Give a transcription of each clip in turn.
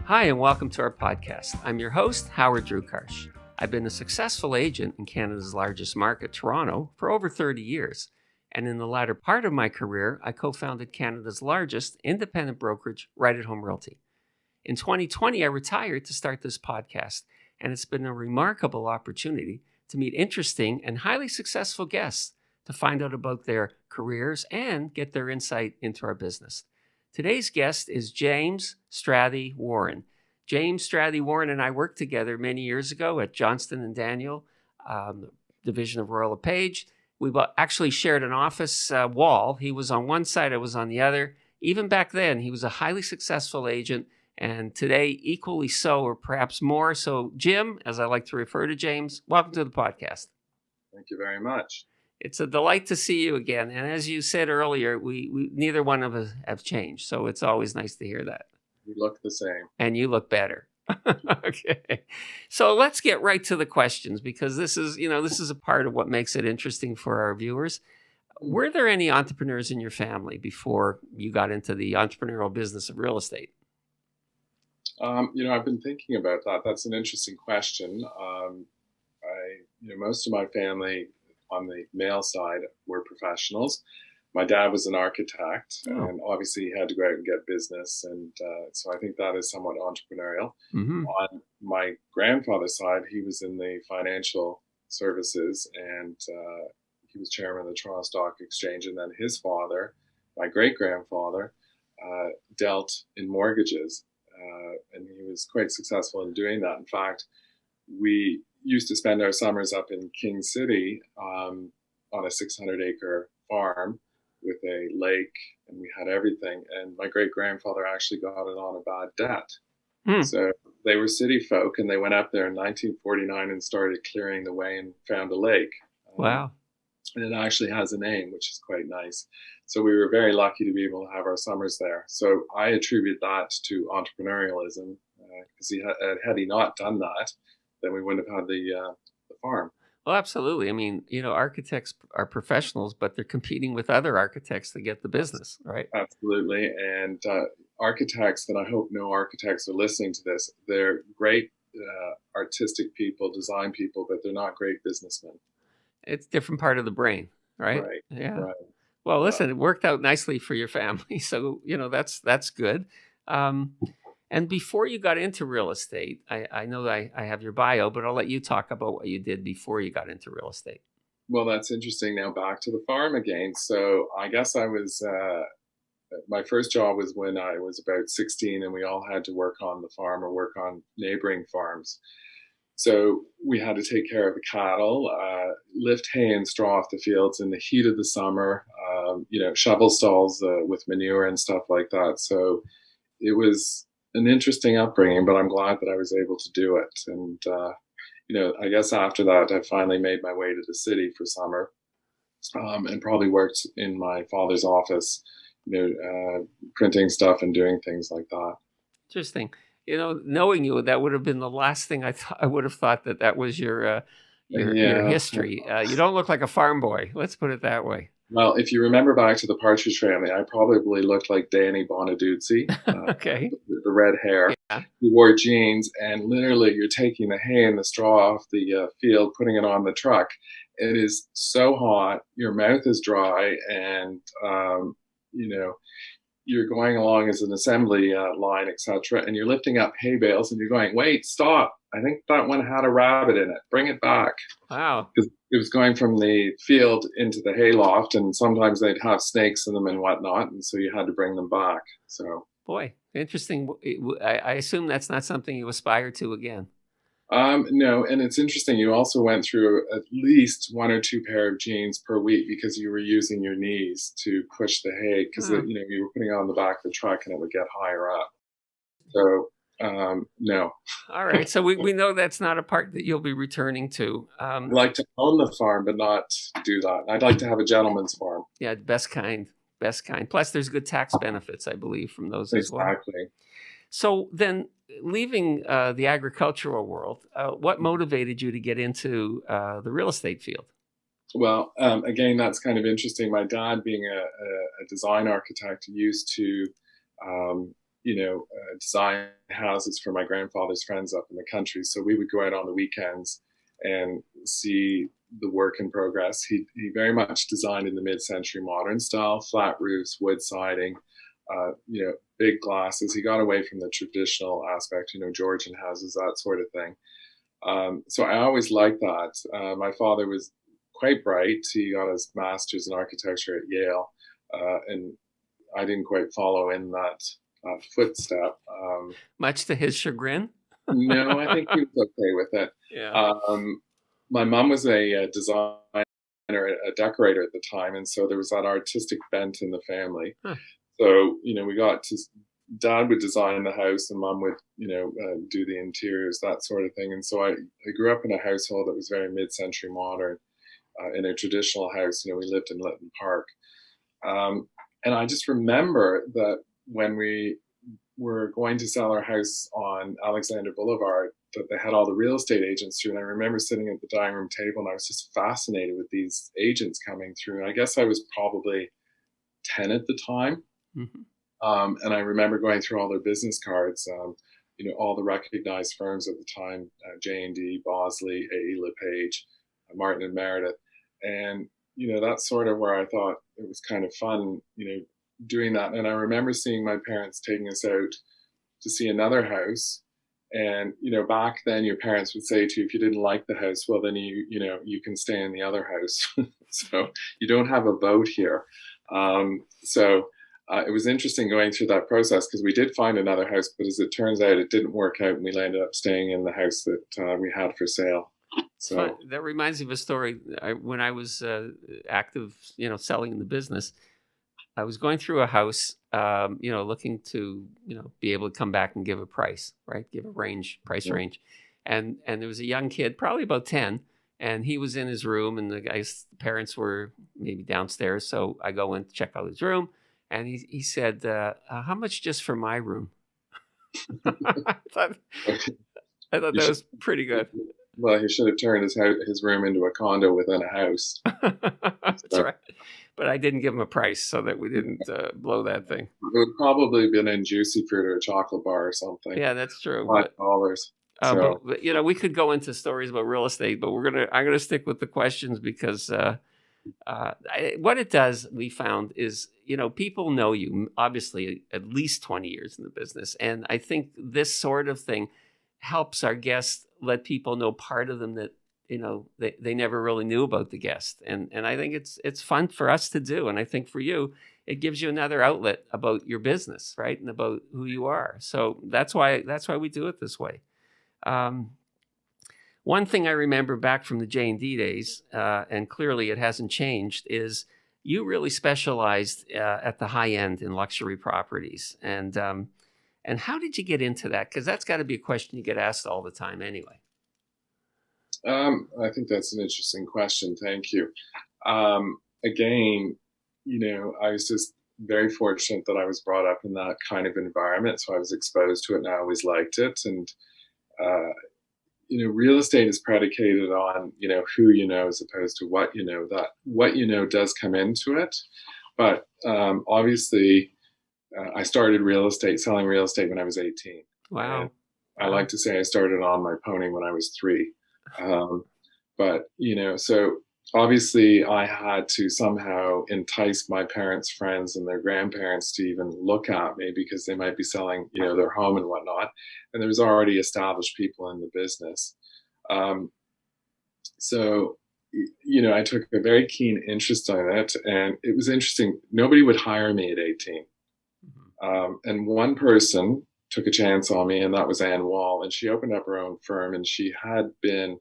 Hi, and welcome to our podcast. I'm your host, Howard Drukarsh. I've been a successful agent in Canada's largest market, Toronto, for over 30 years. And in the latter part of my career, I co-founded Canada's largest independent brokerage, Right at Home Realty. In 2020, I retired to start this podcast, and it's been a remarkable opportunity to meet interesting and highly successful guests to find out about their careers and get their insight into our business. Today's guest is James Strathy Warren. James Strathy Warren and I worked together many years ago at Johnston & Daniel, division of Royal LePage. We actually shared an office wall. He was on one side, I was on the other. Even back then, he was a highly successful agent, and today equally so, or perhaps more. So Jim, as I like to refer to James, welcome to the podcast. Thank you very much. It's a delight to see you again. And as you said earlier, we neither one of us have changed. So it's always nice to hear that. We look the same. And you look better. Okay. So let's get right to the questions, because this is a part of what makes it interesting for our viewers. Were there any entrepreneurs in your family before you got into the entrepreneurial business of real estate? I've been thinking about that. That's an interesting question. Most of my family on the male side were professionals. My dad was an architect, and obviously he had to go out and get business, and so I think that is somewhat entrepreneurial. Mm-hmm. On my grandfather's side, he was in the financial services, and he was chairman of the Toronto Stock Exchange, and then his father, my great-grandfather, dealt in mortgages, and he was quite successful in doing that. In fact, we used to spend our summers up in King City on a 600-acre farm with a lake, and we had everything. And my great-grandfather actually got it on a bad debt. So they were city folk, and they went up there in 1949 and started clearing the way and found a lake. Wow. And it actually has a name, which is quite nice. So we were very lucky to be able to have our summers there. So I attribute that to entrepreneurialism, because had he not done that, then we wouldn't have had the farm. Well, absolutely. I mean, architects are professionals, but they're competing with other architects to get the business, right? Absolutely. And architects, and I hope no architects are listening to this, they're great artistic people, design people, but they're not great businessmen. It's a different part of the brain, right? Right. Yeah. Right. Well, listen, it worked out nicely for your family. So, that's good. And before you got into real estate, I know that I have your bio, but I'll let you talk about what you did before you got into real estate. Well, that's interesting. Now back to the farm again. So I guess I was, my first job was when I was about 16, and we all had to work on the farm or work on neighboring farms. So we had to take care of the cattle, lift hay and straw off the fields in the heat of the summer, shovel stalls with manure and stuff like that. So it was an interesting upbringing, but I'm glad that I was able to do it. And, I guess after that, I finally made my way to the city for summer, and probably worked in my father's office, printing stuff and doing things like that. Interesting. Knowing you, that would have been the last thing I would have thought that was your history. You don't look like a farm boy. Let's put it that way. Well, if you remember back to the Partridge Family, I probably looked like Danny Bonaduzzi. Okay. The red hair. Yeah. He wore jeans, and literally you're taking the hay and the straw off the field, putting it on the truck. It is so hot. Your mouth is dry, and, you're going along as an assembly line, etc., and you're lifting up hay bales, and you're going, wait, stop. I think that one had a rabbit in it. Bring it back. Wow. Because it was going from the field into the hayloft, and sometimes they'd have snakes in them and whatnot, and so you had to bring them back. So, boy, interesting. I assume that's not something you aspire to again. No, and it's interesting. You also went through at least one or two pair of jeans per week because you were using your knees to push the hay, because you were putting it on the back of the truck and it would get higher up. So no. All right. So we know that's not a part that you'll be returning to. I'd like to own the farm, but not do that. I'd like to have a gentleman's farm. Yeah, best kind. Plus, there's good tax benefits, I believe, from those as well. Exactly. So then, leaving the agricultural world, what motivated you to get into the real estate field? Well, again, that's kind of interesting. My dad, being a design architect, used to, design houses for my grandfather's friends up in the country. So we would go out on the weekends and see the work in progress. He very much designed in the mid-century modern style, flat roofs, wood siding, big glasses. He got away from the traditional aspect, Georgian houses, that sort of thing. So I always liked that. My father was quite bright. He got his master's in architecture at Yale, and I didn't quite follow in that footstep. Much to his chagrin. No, I think he was okay with it. Yeah. My mom was a designer, a decorator at the time, and so there was that artistic bent in the family. Huh. So we got to. Dad would design the house, and Mom would, do the interiors, that sort of thing. And so I grew up in a household that was very mid-century modern, in a traditional house. We lived in Lytton Park, and I just remember that when we were going to sell our house on Alexander Boulevard, that they had all the real estate agents through. And I remember sitting at the dining room table, and I was just fascinated with these agents coming through. And I guess I was probably 10 at the time. Mm-hmm. And I remember going through all their business cards, all the recognized firms at the time, J&D, Bosley, A.E. LePage, Martin and Meredith. And, that's sort of where I thought it was kind of fun, doing that. And I remember seeing my parents taking us out to see another house. And, back then your parents would say to you, if you didn't like the house, well, then you can stay in the other house. So you don't have a vote here. It was interesting going through that process, because we did find another house, but as it turns out, it didn't work out, and we ended up staying in the house that we had for sale. So that reminds me of a story. When I was active, selling in the business, I was going through a house, looking to, be able to come back and give a price, right? Give a price range. And there was a young kid, probably about 10, and he was in his room, and the guy's parents were maybe downstairs. So I go in to check out his room. And he said, how much just for my room? I thought that was pretty good. Well, he should have turned his room into a condo within a house. That's right. But I didn't give him a price so that we didn't blow that thing. It would probably have been in Juicy Fruit or a chocolate bar or something. Yeah, that's true. $5. But we could go into stories about real estate, but I'm gonna stick with the questions, because what it does, we found, is people know you obviously at least 20 years in the business, and I think this sort of thing helps our guests let people know part of them that they never really knew about the guest, and I think it's fun for us to do, and I think for you it gives you another outlet about your business, right, and about who you are. So that's why we do it this way. One thing I remember back from the J&D days, and clearly it hasn't changed, is you really specialized at the high end in luxury properties. And how did you get into that? Because that's got to be a question you get asked all the time anyway. I think that's an interesting question. Thank you. Again, I was just very fortunate that I was brought up in that kind of environment. So I was exposed to it, and I always liked it. And, real estate is predicated on, who you know, as opposed to what you know. That what you know does come into it. But obviously, I started selling real estate when I was 18. Wow. And I like to say I started on my pony when I was 3. But, so obviously I had to somehow entice my parents' friends and their grandparents to even look at me, because they might be selling, their home and whatnot. And there was already established people in the business. So, I took a very keen interest in it, and it was interesting. Nobody would hire me at 18. And one person took a chance on me, and that was Ann Wall. And she opened up her own firm, and she had been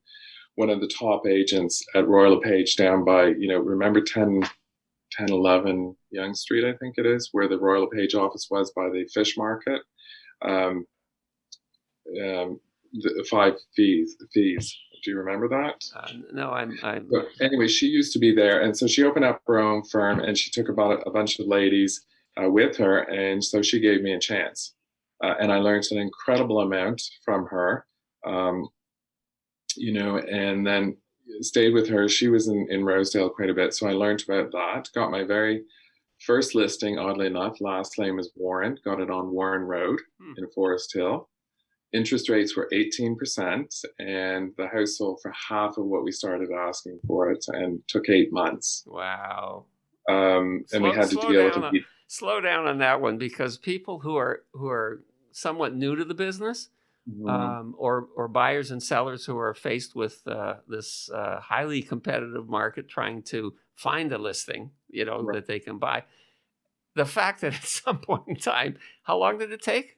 one of the top agents at Royal LePage down by, remember 1011 Yonge Street, I think it is, where the Royal LePage office was by the fish market. The 5 fees. Do you remember that? No, I'm. But anyway, she used to be there. And so she opened up her own firm, and she took about a bunch of ladies with her. And so she gave me a chance. And I learned an incredible amount from her. And then, stayed with her. She was in Rosedale quite a bit, so I learned about that. Got my very first listing, oddly enough. Last claim was Warren. Got it on Warren Road in Forest Hill. Interest rates were 18%, and the house sold for half of what we started asking for it, and took 8 months. Wow. And we had to deal with it. Slow down on that one, because people who are somewhat new to the business, or buyers and sellers who are faced with this highly competitive market, trying to find a listing, that they can buy. The fact that at some point in time, how long did it take?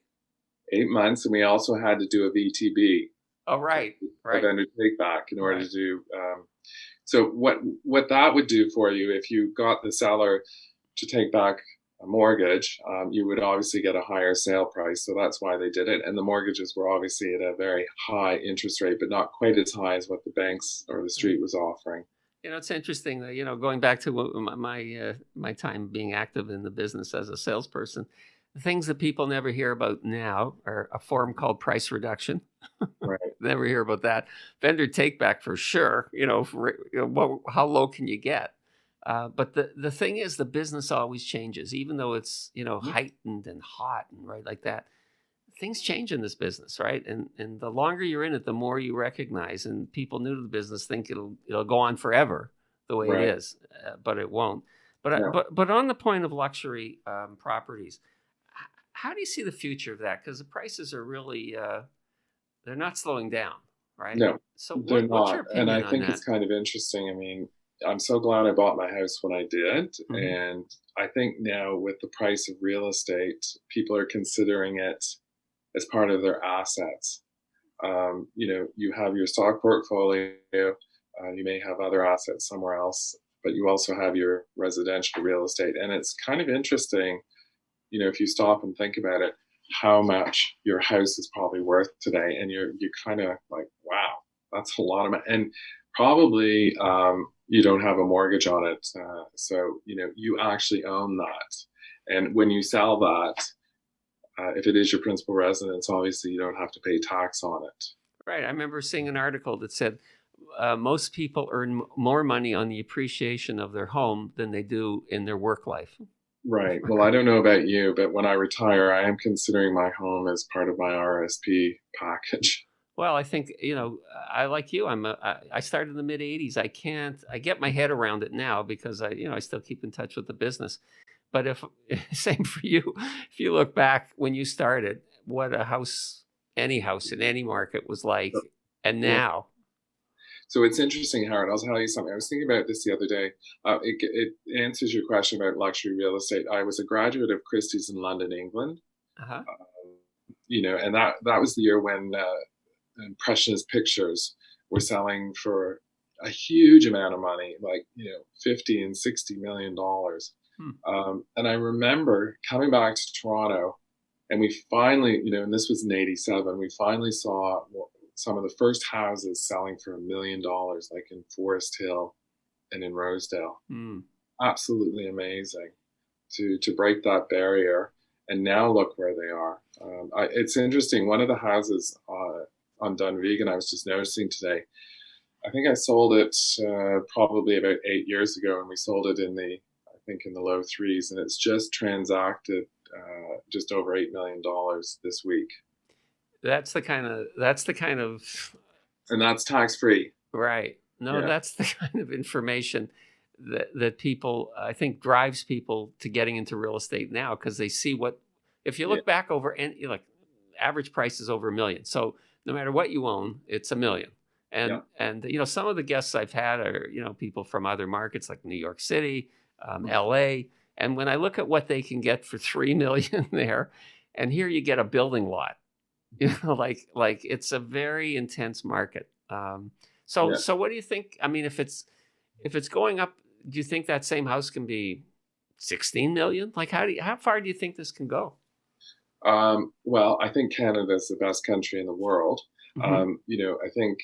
8 months, and we also had to do a VTB. Oh, right. A vendor take back in order to do. So what that would do for you, if you got the seller to take back a mortgage, you would obviously get a higher sale price. So that's why they did it. And the mortgages were obviously at a very high interest rate, but not quite as high as what the banks or the street was offering. It's interesting that, going back to my time being active in the business as a salesperson, the things that people never hear about now are a form called price reduction. Right. Never hear about that. Vendor take back for sure. How low can you get? But the thing is, the business always changes, even though it's, heightened and hot and right like that. Things change in this business, right? And the longer you're in it, the more you recognize. And people new to the business think it'll go on forever the way it is, but it won't. But on the point of luxury properties, how do you see the future of that? Because the prices are really they're not slowing down, right? No, so they're what's not. your opinion And I think on that? it's kind of interesting. I mean, I'm so glad I bought my house when I did. And I think now with the price of real estate, people are considering it as part of their assets. You have your stock portfolio, you may have other assets somewhere else, but you also have your residential real estate. And it's kind of interesting, if you stop and think about it, how much your house is probably worth today. And you're kind of like, wow, that's a lot of money. And probably you don't have a mortgage on it. So, you actually own that. And when you sell that, if it is your principal residence, obviously you don't have to pay tax on it. Right. I remember seeing an article that said most people earn more money on the appreciation of their home than they do in their work life. Right. Well, I don't know about you, but when I retire, I am considering my home as part of my RSP package. Well, I think, I like you. I started in the mid 80s. I get my head around it now because I still keep in touch with the business. But same for you, if you look back when you started, what any house in any market was like, and now. So it's interesting, Howard. I'll tell you something. I was thinking about this the other day. It answers your question about luxury real estate. I was a graduate of Christie's in London, England. And that was the year when Impressionist pictures were selling for a huge amount of money, like 50 and $60 million. And I remember coming back to Toronto, and we finally, and this was in '87, we finally saw some of the first houses selling for $1 million, like in Forest Hill and in Rosedale. Absolutely amazing to break that barrier. And now look where they are. It's interesting. One of the houses on Dunvegan, I was just noticing today, I think I sold it probably about 8 years ago, and we sold it in the low threes, and it's just transacted just over $8 million this week. That's the kind of, and that's tax free. Right. No, that's the kind of information that people, I think, drives people to getting into real estate now, because they see if you look back over, and average price is over $1 million. So no matter what you own, it's $1 million. And some of the guests I've had are people from other markets like New York City, LA. And when I look at what they can get for $3 million there, and here you get a building lot, like it's a very intense market. So what do you think? I mean, if it's going up, do you think that same house can be 16 million? Like, how far do you think this can go? Well, I think Canada is the best country in the world. I think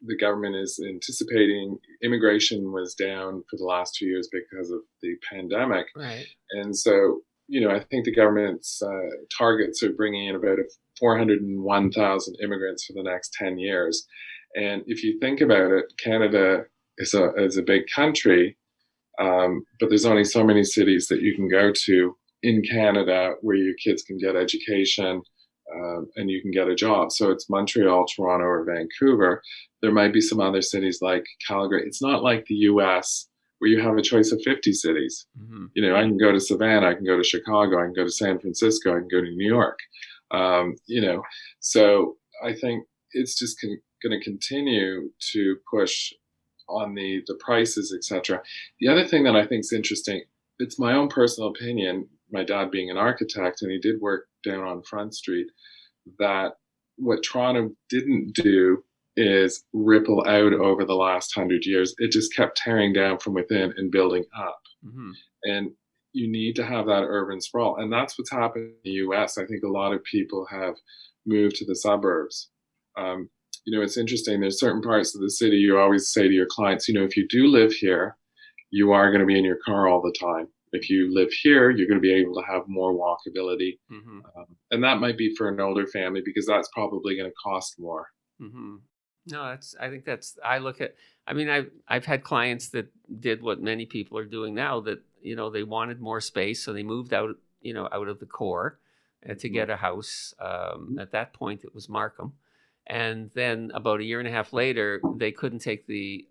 the government is anticipating immigration was down for the last 2 years because of the pandemic. Right. And so, I think the government's targets are bringing in about 401,000 immigrants for the next 10 years. And if you think about it, Canada is a big country, but there's only so many cities that you can go to in Canada where your kids can get education, and you can get a job. So it's Montreal, Toronto, or Vancouver. There might be some other cities like Calgary. It's not like the US where you have a choice of 50 cities. Mm-hmm. I can go to Savannah, I can go to Chicago, I can go to San Francisco, I can go to New York. So I think it's just going to continue to push on the prices, etc. The other thing that I think is interesting, it's my own personal opinion, my dad being an architect, and he did work down on Front Street, that what Toronto didn't do is ripple out over the last 100 years. It just kept tearing down from within and building up. Mm-hmm. And you need to have that urban sprawl. And that's what's happened in the US. I think a lot of people have moved to the suburbs. It's interesting. There's certain parts of the city you always say to your clients, if you do live here, you are going to be in your car all the time. If you live here, you're going to be able to have more walkability. Mm-hmm. And that might be for an older family because that's probably going to cost more. Mm-hmm. No, I've had clients that did what many people are doing now, that, they wanted more space. So they moved out, out of the core to get a house. At that point, it was Markham. And then about a year and a half later, they couldn't take the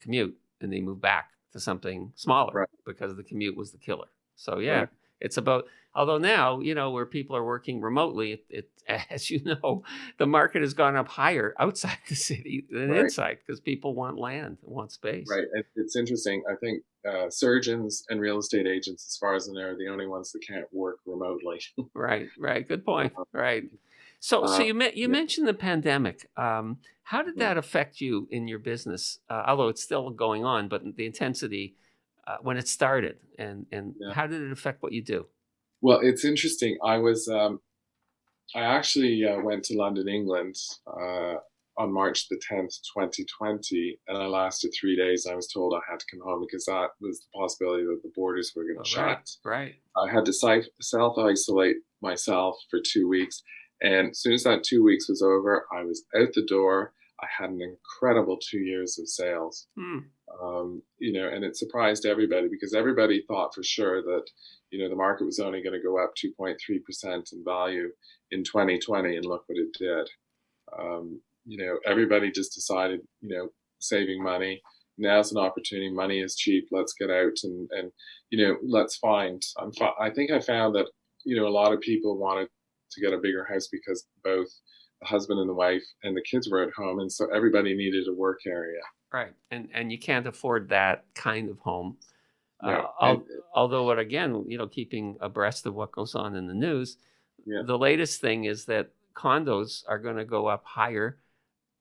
commute, and they moved back to something smaller, Right. because the commute was the killer. So yeah, Right. It's about, although now, where people are working remotely, it as you know, the market has gone up higher outside the city than Right. inside, because people want land, want space. Right. It's interesting. I think surgeons and real estate agents, as far as I know, are the only ones that can't work remotely. Right. Good point. Right. So you mentioned the pandemic. How did that affect you in your business? Although it's still going on, but the intensity when it started, and how did it affect what you do? Well, it's interesting. I actually went to London, England, on March the 10th, 2020, and I lasted 3 days. I was told I had to come home because that was the possibility that the borders were going to shut. Right. I had to self-isolate myself for 2 weeks. And as soon as that 2 weeks was over, I was out the door. I had an incredible 2 years of sales. And it surprised everybody because everybody thought for sure that, the market was only going to go up 2.3% in value in 2020. And look what it did. Everybody just decided, saving money. Now's an opportunity. Money is cheap. Let's get out and let's find. I think I found that, a lot of people wanted to get a bigger house because both the husband and the wife and the kids were at home. And so everybody needed a work area. Right. And you can't afford that kind of home. No. Although, again, keeping abreast of what goes on in the news, the latest thing is that condos are going to go up higher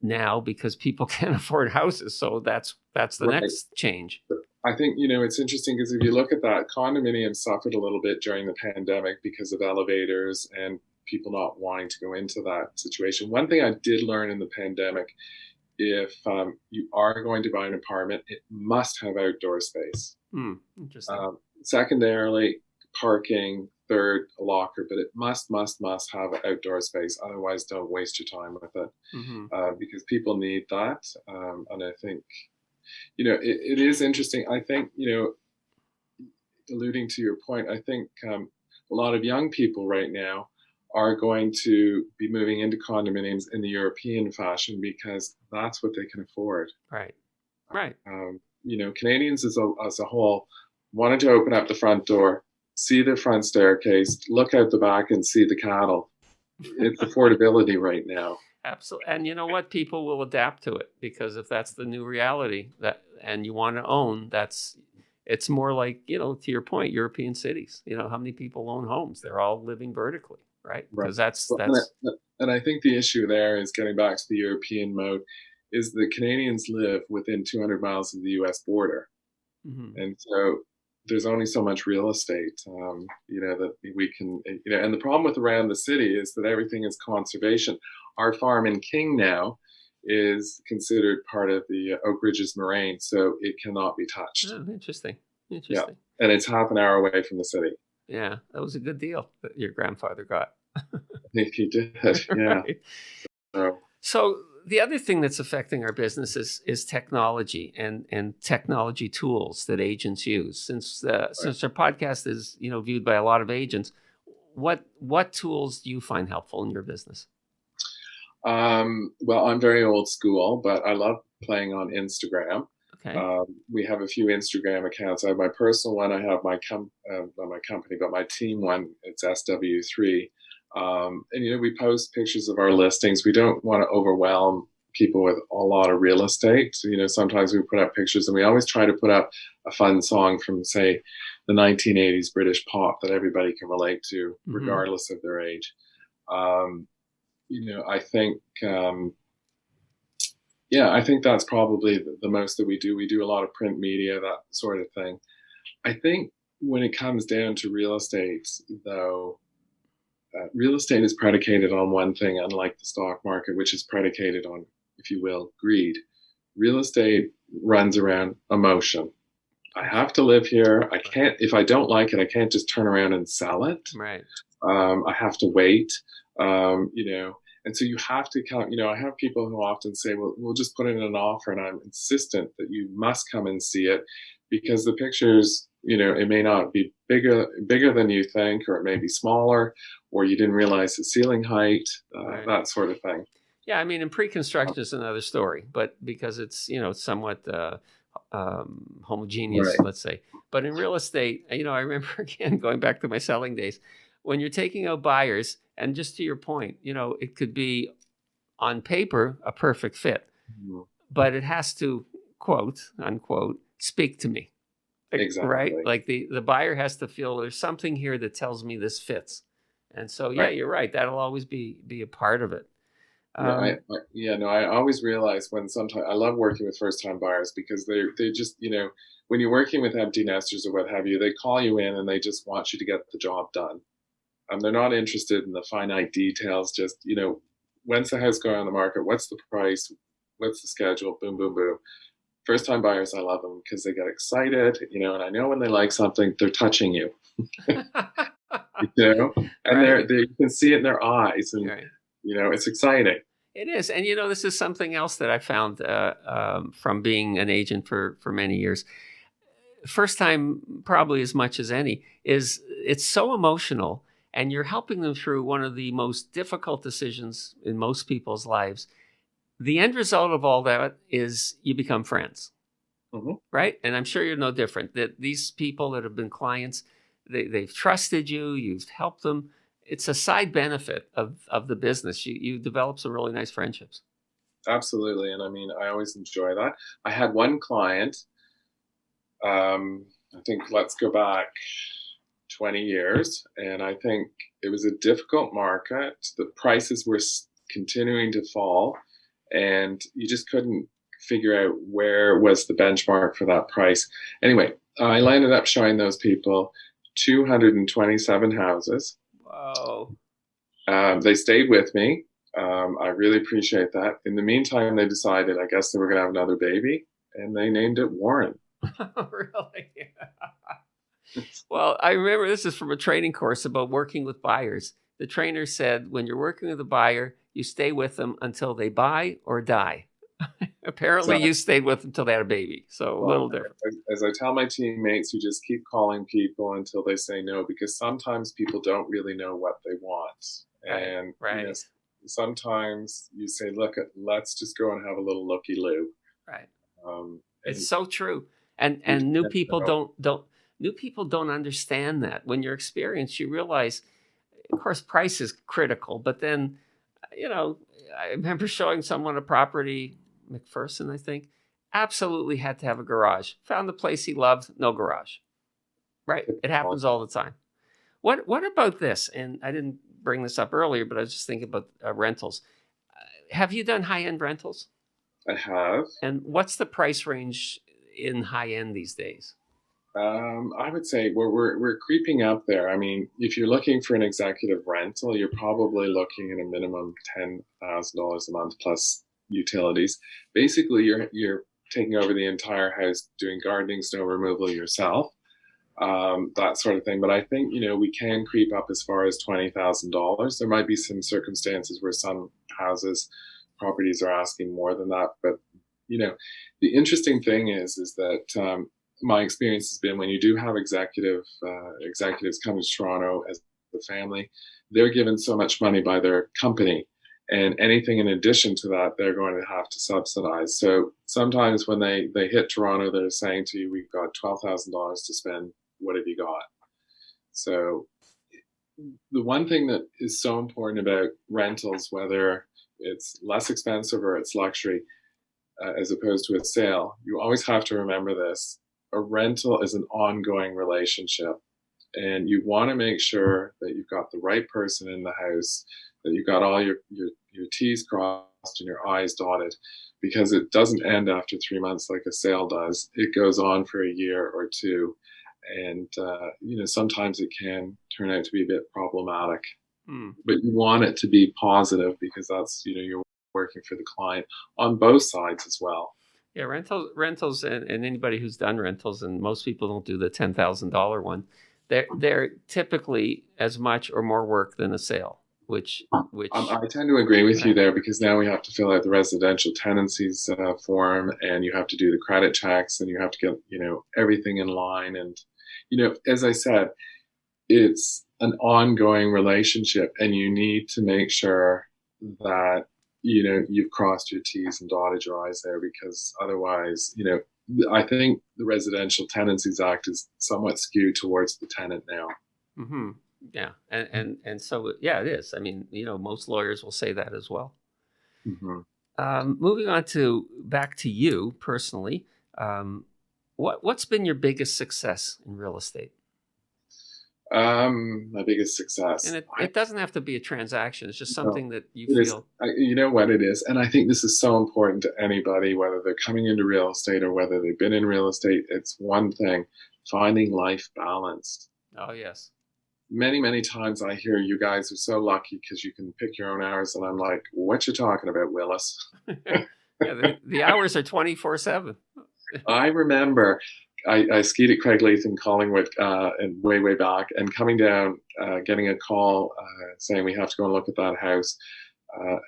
now because people can't afford houses. So that's the next change. I think, it's interesting because if you look at that, condominiums suffered a little bit during the pandemic because of elevators and people not wanting to go into that situation. One thing I did learn in the pandemic, if you are going to buy an apartment, it must have outdoor space. Interesting. Secondarily, parking. Third, a locker, but it must have outdoor space. Otherwise, don't waste your time with it, because people need that. And I think, it is interesting. I think, alluding to your point, I think a lot of young people right now are going to be moving into condominiums in the European fashion because that's what they can afford. Right. Canadians as a whole wanted to open up the front door, see the front staircase, look out the back and see the cattle. It's affordability right now. Absolutely. And you know what? People will adapt to it because if that's the new reality and you want to own, it's more like, to your point, European cities. How many people own homes? They're all living vertically, right? Because that's. And I think the issue there is getting back to the European mode is that Canadians live within 200 miles of the US border. And so there's only so much real estate, that we can, and the problem with around the city is that everything is conservation. Our farm in King now is considered part of the Oak Ridges Moraine, so it cannot be touched. Oh, interesting. Yeah. And it's half an hour away from the city. Yeah, that was a good deal that your grandfather got. He did, yeah. Right. So the other thing that's affecting our business is technology and technology tools that agents use. Since our podcast is viewed by a lot of agents, what tools do you find helpful in your business? Well, I'm very old school, but I love playing on Instagram. Okay. We have a few Instagram accounts. I have my personal one. I have my not my company, but my team one. It's SW3. And we post pictures of our listings. We don't want to overwhelm people with a lot of real estate. So, sometimes we put up pictures, and we always try to put up a fun song from, say, the 1980s British pop that everybody can relate to, regardless of their age. I think, I think that's probably the most that we do. We do a lot of print media, that sort of thing. I think when it comes down to real estate, though, real estate is predicated on one thing, unlike the stock market, which is predicated on, if you will, greed. Real estate runs around emotion. I have to live here. I can't, if I don't like it, I can't just turn around and sell it. Right. I have to wait, and so you have to count, I have people who often say, well, we'll just put in an offer, and I'm insistent that you must come and see it because the pictures, it may not be bigger than you think, or it may be smaller, or you didn't realize the ceiling height, Right. that sort of thing. Yeah, I mean, in pre-construction is another story, but because it's somewhat homogeneous, Right. let's say. But in real estate, I remember again going back to my selling days, when you're taking out buyers, and just to your point, it could be on paper a perfect fit, but it has to, quote unquote, speak to me. Exactly. Right? Like the buyer has to feel there's something here that tells me this fits. And so, yeah, Right. you're right. That'll always be a part of it. I always realize when sometimes I love working with first time buyers because they just, when you're working with empty nesters or what have you, they call you in and they just want you to get the job done. They're not interested in the finite details, just, when's the house going on the market? What's the price? What's the schedule? Boom, boom, boom. First time buyers, I love them because they get excited, and I know when they like something, they're touching you, and Right. you can see it in their eyes, and, Right. It's exciting. It is. And, this is something else that I found from being an agent for many years. First time, probably as much as any, is it's so emotional, and you're helping them through one of the most difficult decisions in most people's lives. The end result of all that is you become friends, right? And I'm sure you're no different. That these people that have been clients, they've trusted you, you've helped them. It's a side benefit of the business. You develop some really nice friendships. Absolutely. And I mean, I always enjoy that. I had one client, I think let's go back 20 years, and I think it was a difficult market. The prices were continuing to fall, and you just couldn't figure out where was the benchmark for that price. Anyway, I ended up showing those people 227 houses. Whoa. They stayed with me. I really appreciate that. In the meantime, they decided, I guess, they were going to have another baby, and they named it Warren. Really? Well, I remember this is from a training course about working with buyers. The trainer said, when you're working with a buyer, you stay with them until they buy or die. Apparently, you stayed with them until they had a baby. So a little different. As I tell my teammates, you just keep calling people until they say no, because sometimes people don't really know what they want. And Right. Sometimes you say, look, let's just go and have a little looky-loo. Right. It's so true. And new people don't understand that. When you're experienced, you realize, of course, price is critical, but then, I remember showing someone a property, McPherson, I think, absolutely had to have a garage. Found the place he loved, no garage. Right? It happens all the time. What about this? And I didn't bring this up earlier, but I was just thinking about rentals. Have you done high-end rentals? I have. And what's the price range in high-end these days? I would say we're creeping up there. I mean, if you're looking for an executive rental, you're probably looking at a minimum $10,000 a month plus utilities. Basically, you're taking over the entire house, doing gardening, snow removal yourself, that sort of thing. But I think we can creep up as far as $20,000. There might be some circumstances where some houses properties are asking more than that. But the interesting thing is that my experience has been when you do have executives come to Toronto as a family, they're given so much money by their company, and anything in addition to that, they're going to have to subsidize. So sometimes when they hit Toronto, they're saying to you, "We've got $12,000 to spend. What have you got?" So the one thing that is so important about rentals, whether it's less expensive or it's luxury, as opposed to a sale, you always have to remember this. A rental is an ongoing relationship, and you want to make sure that you've got the right person in the house, that you've got all your T's crossed and your I's dotted, because it doesn't end after 3 months like a sale does. It goes on for a year or two, and sometimes it can turn out to be a bit problematic. But you want it to be positive, because that's you're working for the client on both sides as well. Yeah, rentals, and anybody who's done rentals, and most people don't do the $10,000 one. They're typically as much or more work than a sale, which I tend to agree with you there, because now we have to fill out the residential tenancies form, and you have to do the credit checks, and you have to get everything in line, and as I said, it's an ongoing relationship, and you need to make sure that you've crossed your T's and dotted your I's there, because otherwise, I think the Residential Tenancies Act is somewhat skewed towards the tenant now. Mm-hmm. Yeah, and so yeah, it is. I mean, most lawyers will say that as well. Mm-hmm. Moving on back to you personally, what's been your biggest success in real estate? My biggest success. And it doesn't have to be a transaction. It's just something that you feel. You know what it is? And I think this is so important to anybody, whether they're coming into real estate or whether they've been in real estate. It's one thing, finding life balance. Oh, yes. Many, many times I hear you guys are so lucky because you can pick your own hours. And I'm like, what you talking about, Willis? Yeah, the hours are 24/7. I remember I skied at Craigleith in Collingwood and way back, and coming down, getting a call saying we have to go and look at that house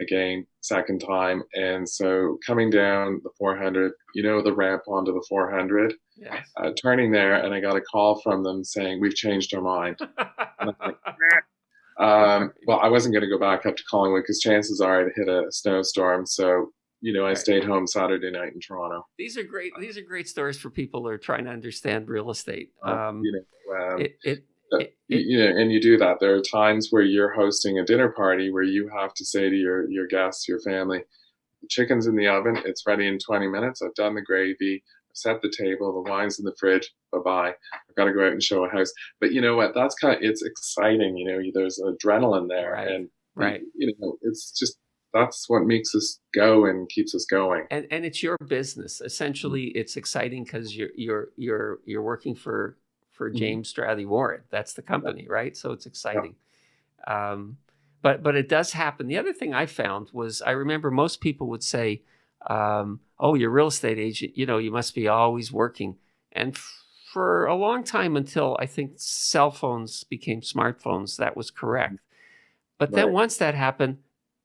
again, second time. And so coming down the 400, the ramp onto the 400, yes. Turning there, and I got a call from them saying, "We've changed our mind." And I'm like, well, I wasn't going to go back up to Collingwood because chances are I'd hit a snowstorm. So I stayed home Saturday night in Toronto. These are great stories for people who are trying to understand real estate. And you do that. There are times where you're hosting a dinner party where you have to say to your guests, your family, "The chicken's in the oven. It's ready in 20 minutes. I've done the gravy. I've set the table. The wine's in the fridge. Bye-bye. I've got to go out and show a house." But you know what? That's it's exciting. There's adrenaline there. Right. And, right. It's just, that's what makes us go and keeps us going. And it's your business. Essentially, it's exciting because you're working for James Strathy Warren. That's the company, right? So it's exciting. Yeah. But it does happen. The other thing I found was, I remember most people would say, "Oh, you're a real estate agent. You must be always working." And for a long time, until I think cell phones became smartphones, that was correct. But then once that happened,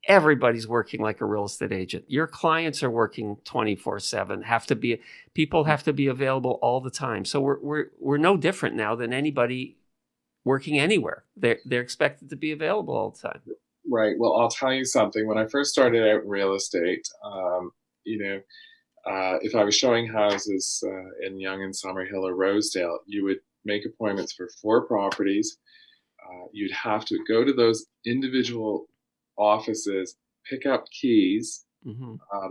everybody's working like a real estate agent. Your clients are working 24/7. People have to be available all the time. So we're no different now than anybody working anywhere. They're expected to be available all the time. Right. Well, I'll tell you something. When I first started out in real estate, if I was showing houses in Yonge and Summerhill or Rosedale, you would make appointments for 4 properties. You'd have to go to those individual offices, pick up keys,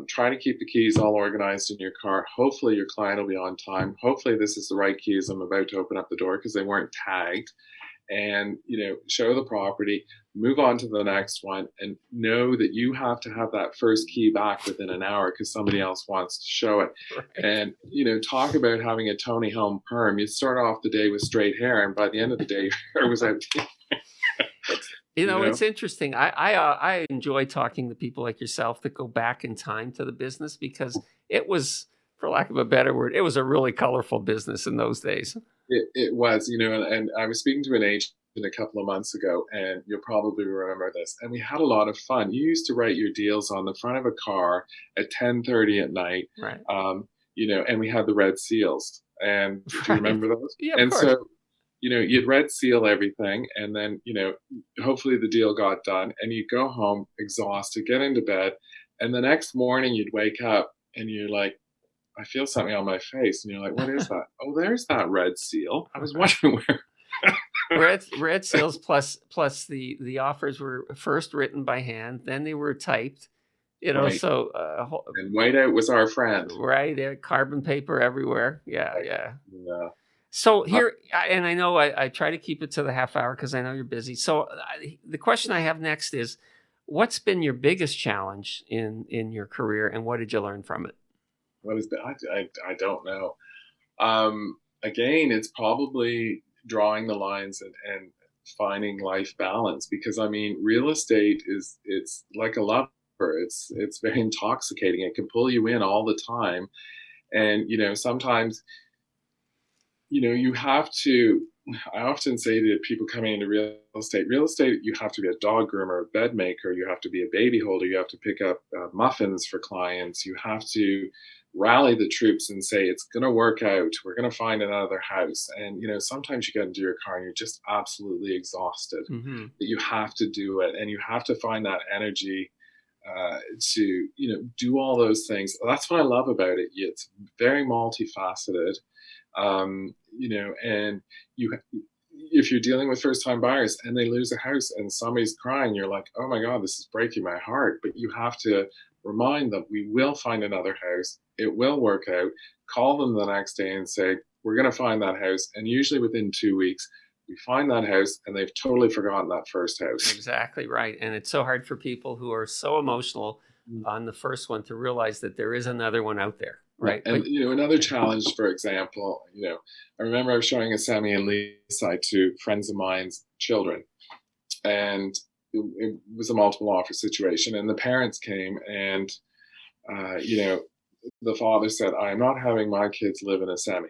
try to keep the keys all organized in your car. Hopefully your client will be on time. Hopefully this is the right keys I'm about to open up the door, because they weren't tagged. And show the property, move on to the next one, and know that you have to have that first key back within an hour because somebody else wants to show it. Right. And talk about having a Tony Home perm. You start off the day with straight hair, and by the end of the day your hair was out. It's interesting. I enjoy talking to people like yourself that go back in time to the business, because it was, for lack of a better word, it was a really colorful business in those days. It was, and I was speaking to an agent a couple of months ago, and you'll probably remember this. And we had a lot of fun. You used to write your deals on the front of a car at 10:30 at night, Right. and we had the red seals. And do you Right. remember those? Yeah, of And course. so, you'd red seal everything, and then, hopefully the deal got done, and you'd go home exhausted, get into bed, and the next morning you'd wake up and you're like, I feel something on my face. And you're like, what is that? Oh, there's that red seal. I was wondering where. Red seals plus the offers were first written by hand, then they were typed. Right. So And whiteout was our friend. right, carbon paper everywhere. Yeah, Right. yeah. Yeah. So here, and I know I try to keep it to the half hour because I know you're busy. So the question I have next is, what's been your biggest challenge in your career, and what did you learn from it? What is that? I don't know. Again, it's probably drawing the lines and finding life balance, because I mean, real estate it's like a lover. It's very intoxicating. It can pull you in all the time. And sometimes you have to. I often say to people coming into real estate, you have to be a dog groomer, a bed maker, you have to be a baby holder, you have to pick up muffins for clients, you have to rally the troops and say it's going to work out, we're going to find another house. And sometimes you get into your car and you're just absolutely exhausted, Mm-hmm. that you have to do it, and you have to find that energy to do all those things. That's what I love about it. It's very multifaceted. And you, if you're dealing with first time buyers and they lose a house and somebody's crying, you're like, oh my God, this is breaking my heart. But you have to remind them, we will find another house. It will work out. Call them the next day and say, we're going to find that house. And usually within 2 weeks, we find that house and they've totally forgotten that first house. Exactly right. And it's so hard for people who are so emotional on the first one to realize that there is another one out there. Right. And another challenge, for example, I remember I was showing a semi in Leaside to friends of mine's children, and it was a multiple offer situation. And the parents came, and the father said, "I am not having my kids live in a semi."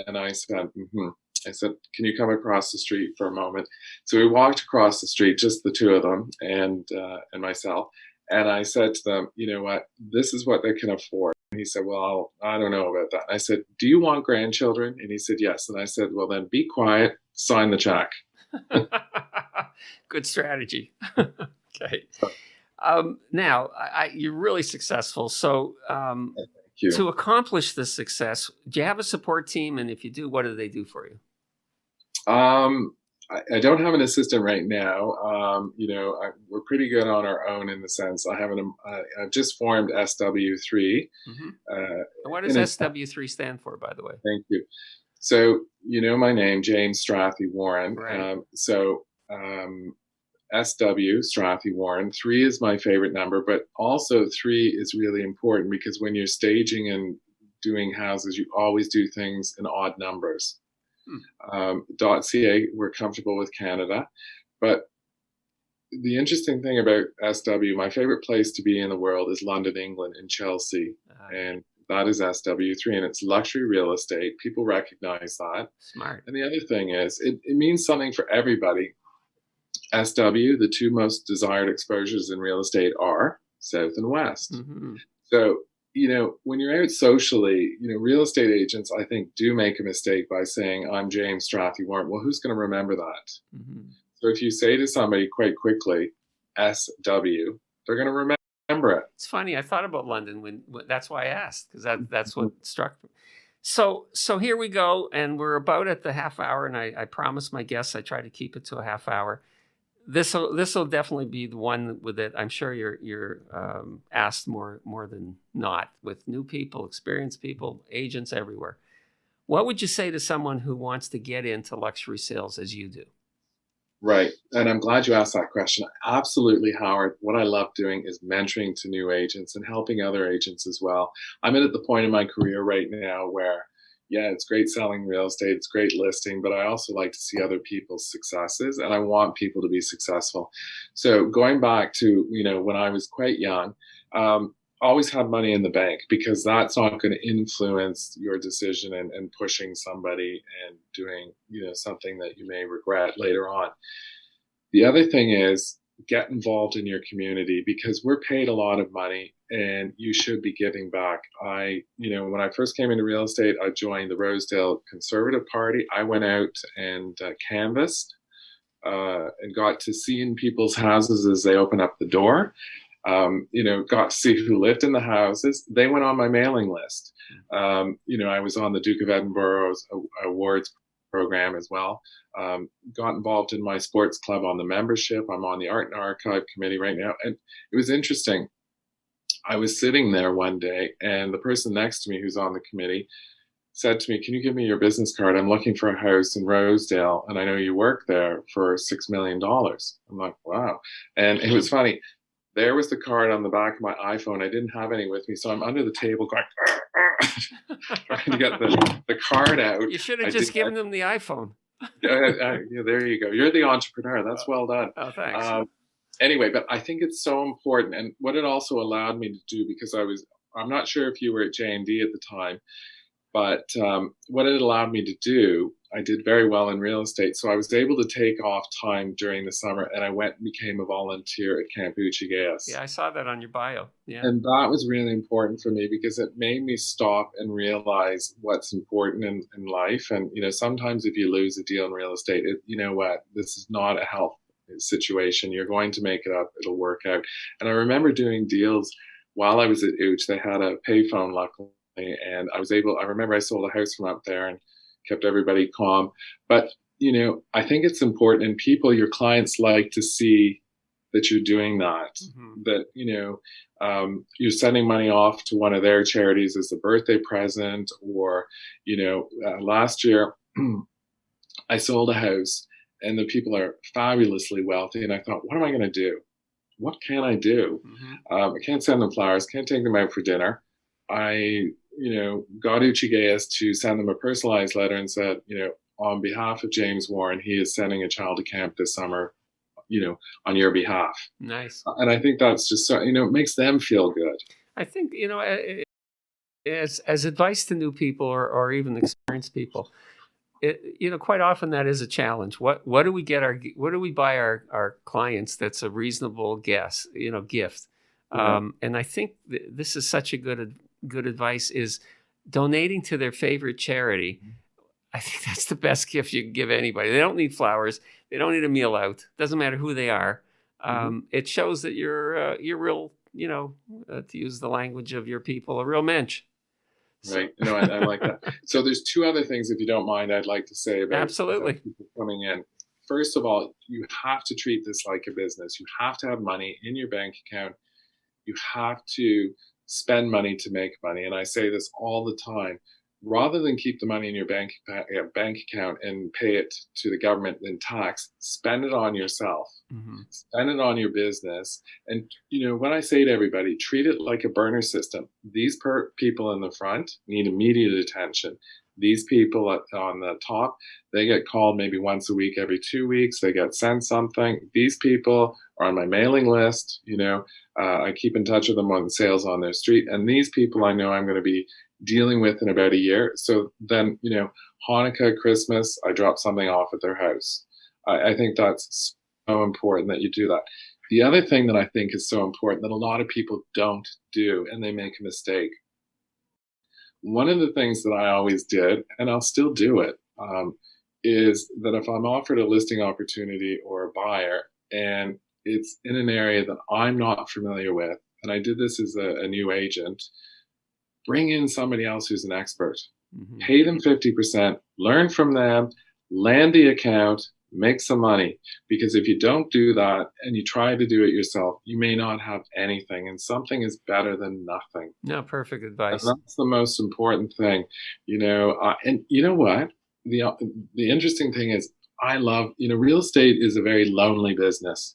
And I said, "Mm-hmm." I said, "Can you come across the street for a moment?" So we walked across the street, just the two of them and myself. And I said to them, "You know what? This is what they can afford." And he said, "Well, I don't know about that." I said, "Do you want grandchildren?" And he said, "Yes." And I said, "Well, then be quiet, sign the check." Good strategy. Okay. Now, you're really successful. So Thank you. to accomplish this success, do you have a support team? And if you do, what do they do for you? I don't have an assistant right now. We're pretty good on our own, in the sense I've just formed SW3. Mm-hmm. Uh, What does SW3 stand for, by the way? Thank you. So my name, James Strathy Warren. Right. SW Strathy Warren. 3 is my favorite number, but also 3 is really important because when you're staging and doing houses, you always do things in odd numbers. .ca, we're comfortable with Canada, but the interesting thing about SW, my favorite place to be in the world is London, England, in Chelsea, and that is SW3, and it's luxury real estate. People recognize that. Smart. And the other thing is, it means something for everybody. SW, the 2 most desired exposures in real estate are South and West. Mm-hmm. So when you're out socially, real estate agents, I think, do make a mistake by saying, "I'm James Strathy Warren." Well, who's going to remember that? Mm-hmm. So if you say to somebody quite quickly, SW, they're going to remember it. It's funny. I thought about London when that's why I asked, because that's what struck me. So here we go, and we're about at the half hour, and I promised my guests I try to keep it to a half hour. This will definitely be the one with it. I'm sure you're asked more than not, with new people, experienced people, agents everywhere. What would you say to someone who wants to get into luxury sales as you do? Right. And I'm glad you asked that question. Absolutely, Howard. What I love doing is mentoring to new agents and helping other agents as well. I'm at the point in my career right now where, yeah, it's great selling real estate, it's great listing, but I also like to see other people's successes, and I want people to be successful. So going back to, when I was quite young, always have money in the bank, because that's not going to influence your decision and pushing somebody and doing, something that you may regret later on. The other thing is, get involved in your community, because we're paid a lot of money and you should be giving back. When I first came into real estate, I joined the Rosedale Conservative Party. I went out and canvassed and got to see in people's houses as they open up the door. Got to see who lived in the houses. They went on my mailing list. I was on the Duke of Edinburgh's awards program as well. Got involved in my sports club on the membership. I'm on the Art and Archive committee right now. And it was interesting. I was sitting there one day, and the person next to me who's on the committee said to me, "Can you give me your business card? I'm looking for a house in Rosedale, and I know you work there, for $6 million." I'm like, wow. And it was funny. There was the card on the back of my iPhone. I didn't have any with me, so I'm under the table going, trying to get the card out. You should have just given them the iPhone. There you go. You're the entrepreneur. That's well done. Oh, thanks. Anyway, but I think it's so important. And what it also allowed me to do, because I'm not sure if you were at J&D at the time, but what it allowed me to do, I did very well in real estate. So I was able to take off time during the summer, and I went and became a volunteer at Camp Uchigayas. Yeah, I saw that on your bio. Yeah. And that was really important for me, because it made me stop and realize what's important in life. And, sometimes if you lose a deal in real estate, you know what, this is not a health situation. You're going to make it up. It'll work out. And I remember doing deals while I was at Uch. They had a payphone, luckily. And I remember I sold a house from up there and kept everybody calm. But, I think it's important, and your clients like to see that you're doing that, that, you're sending money off to one of their charities as a birthday present, or, last year I sold a house and the people are fabulously wealthy. And I thought, what am I going to do? What can I do? I can't send them flowers, can't take them out for dinner. I got Uchigayas to send them a personalized letter and said, on behalf of James Warren, he is sending a child to camp this summer, on your behalf. Nice. And I think that's just so, it makes them feel good. I think, as advice to new people or even experienced people, quite often that is a challenge. What do we buy our clients that's a reasonable gift? And I think this is such a good advice, is donating to their favorite charity. I think that's the best gift you can give anybody. They don't need flowers. They don't need a meal out. Doesn't matter who they are. It shows that you're real, to use the language of your people, a real mensch. Right. No, I like that. So there's two other things, if you don't mind, I'd like to say about absolutely people coming in. First of all, you have to treat this like a business. You have to have money in your bank account. You have to spend money to make money. And I say this all the time. Rather than keep the money in your bank account and pay it to the government in tax, spend it on yourself. Spend it on your business. And, when I say to everybody, treat it like a burner system. These people in the front need immediate attention. These people on the top, they get called maybe once a week, every 2 weeks. They get sent something. These people are on my mailing list. I keep in touch with them on sales on their street. And these people I know I'm going to be dealing with in about a year. So then, Hanukkah, Christmas, I drop something off at their house. I think that's so important that you do that. The other thing that I think is so important that a lot of people don't do, and they make a mistake. One of the things that I always did, and I'll still do it, is that if I'm offered a listing opportunity or a buyer, and it's in an area that I'm not familiar with, and I did this as a new agent, bring in somebody else who's an expert. Pay them 50%, learn from them, land the account, make some money. Because if you don't do that and you try to do it yourself, you may not have anything, and something is better than nothing. No, perfect advice. And that's the most important thing, and you know what? The interesting thing is, I love, real estate is a very lonely business.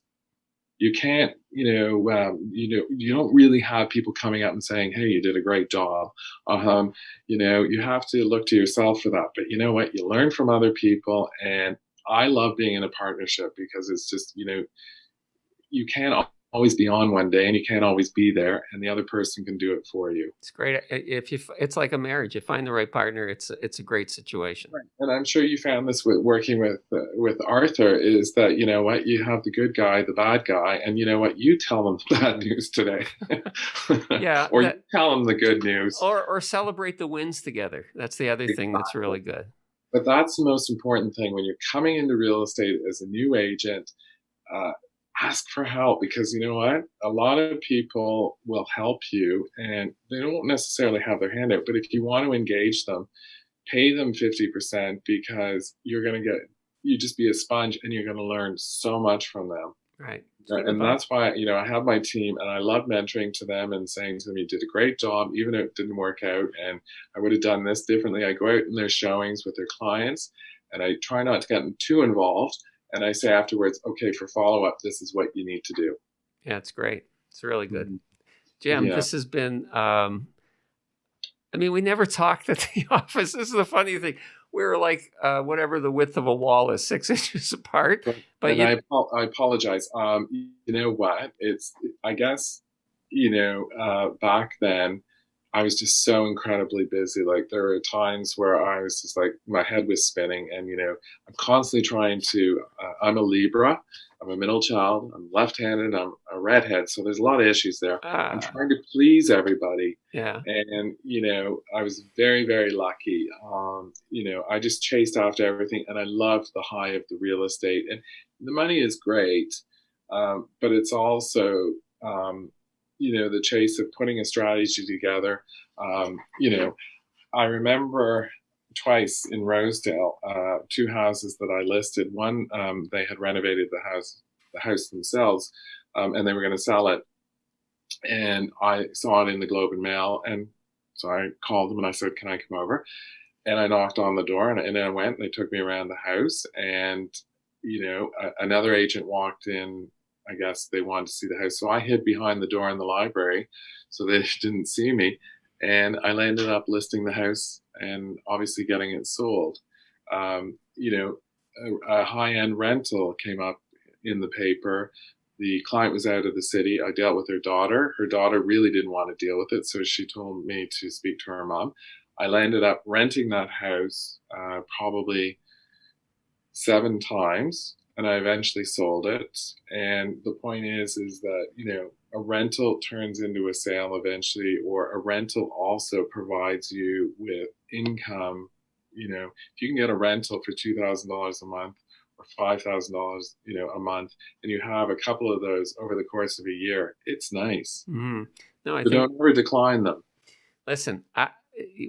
You can't, you don't really have people coming up and saying, "Hey, you did a great job." You have to look to yourself for that. But you know what? You learn from other people, and I love being in a partnership, because it's just, you can't always be on one day and you can't always be there, and the other person can do it for you. It's great. It's like a marriage. You find the right partner, it's a great situation. Right. And I'm sure you found this with working with Arthur, is that, you know what, you have the good guy, the bad guy, and you know what, you tell them the bad news today. Yeah, Or you tell them the good news. or celebrate the wins together. That's the other thing that's really good. But that's the most important thing when you're coming into real estate as a new agent. Uh, Ask for help, because you know what? A lot of people will help you and they don't necessarily have their hand out. But if you want to engage them, pay them 50%, because you just be a sponge and you're going to learn so much from them. Right. And that's why, you know, I have my team and I love mentoring to them and saying to them, you did a great job, even if it didn't work out. And I would have done this differently. I go out in their showings with their clients and I try not to get them too involved. And I say afterwards, okay, for follow-up, this is what you need to do. Yeah, it's great. It's really good. Jim, this has been, I mean, we never talked at the office. This is the funny thing. We were like, whatever the width of a wall is, 6 inches apart. But I apologize. You know what? I guess, you know, back then, I was just so incredibly busy. Like there were times where I was just like, my head was spinning, and, you know, I'm constantly trying to, I'm a Libra, I'm a middle child, I'm left-handed, I'm a redhead. So there's a lot of issues there. I'm trying to please everybody. Yeah. And, you know, I was very, very lucky. You know, I just chased after everything, and I loved the high of the real estate, and the money is great. But it's also, you know, the chase of putting a strategy together. You know, I remember twice in Rosedale, 2 houses that I listed. One, they had renovated the house themselves, and they were going to sell it. And I saw it in the Globe and Mail, and so I called them and I said, "Can I come over?" And I knocked on the door, and I went. And they took me around the house, and you know, another agent walked in. I guess they wanted to see the house. So I hid behind the door in the library so they didn't see me. And I ended up listing the house and obviously getting it sold. You know, a high-end rental came up in the paper. The client was out of the city. I dealt with her daughter. Her daughter really didn't want to deal with it, so she told me to speak to her mom. I ended up renting that house probably 7 times. And I eventually sold it. And the point is that, you know, a rental turns into a sale eventually, or a rental also provides you with income. You know, if you can get a rental for $2,000 a month or $5,000, you know, a month, and you have a couple of those over the course of a year, it's nice. Mm-hmm. No, don't ever decline them. Listen,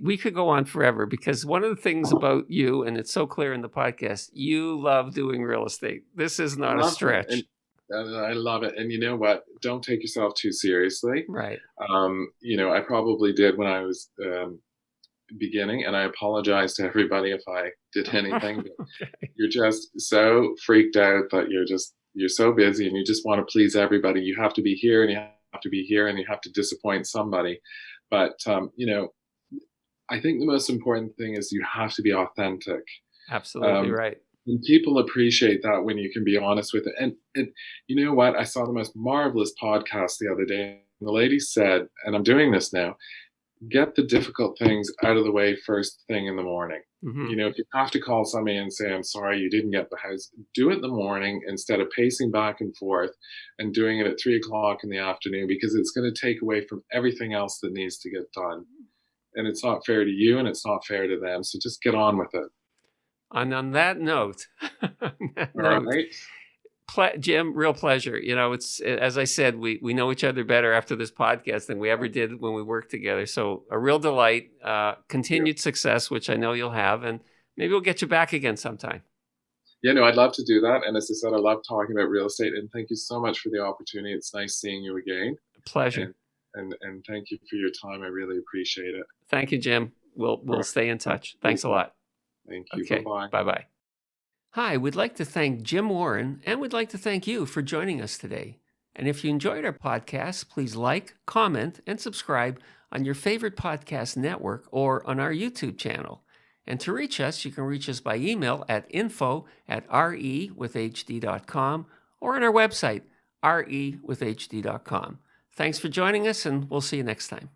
we could go on forever, because one of the things about you, and it's so clear in the podcast, you love doing real estate. This is not a stretch. And I love it. And you know what? Don't take yourself too seriously. Right. You know, I probably did when I was beginning, and I apologize to everybody if I did anything. But okay. You're just so freaked out that you're so busy and you just want to please everybody. You have to be here and you have to be here and you have to disappoint somebody. But, you know, I think the most important thing is you have to be authentic. Absolutely right. And people appreciate that when you can be honest with it. And you know what? I saw the most marvelous podcast the other day. And the lady said, and I'm doing this now, get the difficult things out of the way first thing in the morning. Mm-hmm. You know, if you have to call somebody and say, "I'm sorry, you didn't get the house," do it in the morning instead of pacing back and forth and doing it at 3:00 in the afternoon, because it's going to take away from everything else that needs to get done. And it's not fair to you and it's not fair to them. So just get on with it. And on that note, right. Jim, real pleasure. You know, it's, as I said, we know each other better after this podcast than we ever did when we worked together. So a real delight, continued success, which I know you'll have, and maybe we'll get you back again sometime. Yeah, no, I'd love to do that. And as I said, I love talking about real estate, and thank you so much for the opportunity. It's nice seeing you again. Pleasure. And thank you for your time. I really appreciate it. Thank you, Jim. We'll stay in touch. Thanks a lot. Thank you. Okay. Bye-bye. Bye-bye. Hi, we'd like to thank Jim Warren, and we'd like to thank you for joining us today. And if you enjoyed our podcast, please like, comment, and subscribe on your favorite podcast network or on our YouTube channel. And to reach us, you can reach us by email at info@rewithhd.com or on our website, rewithhd.com. Thanks for joining us, and we'll see you next time.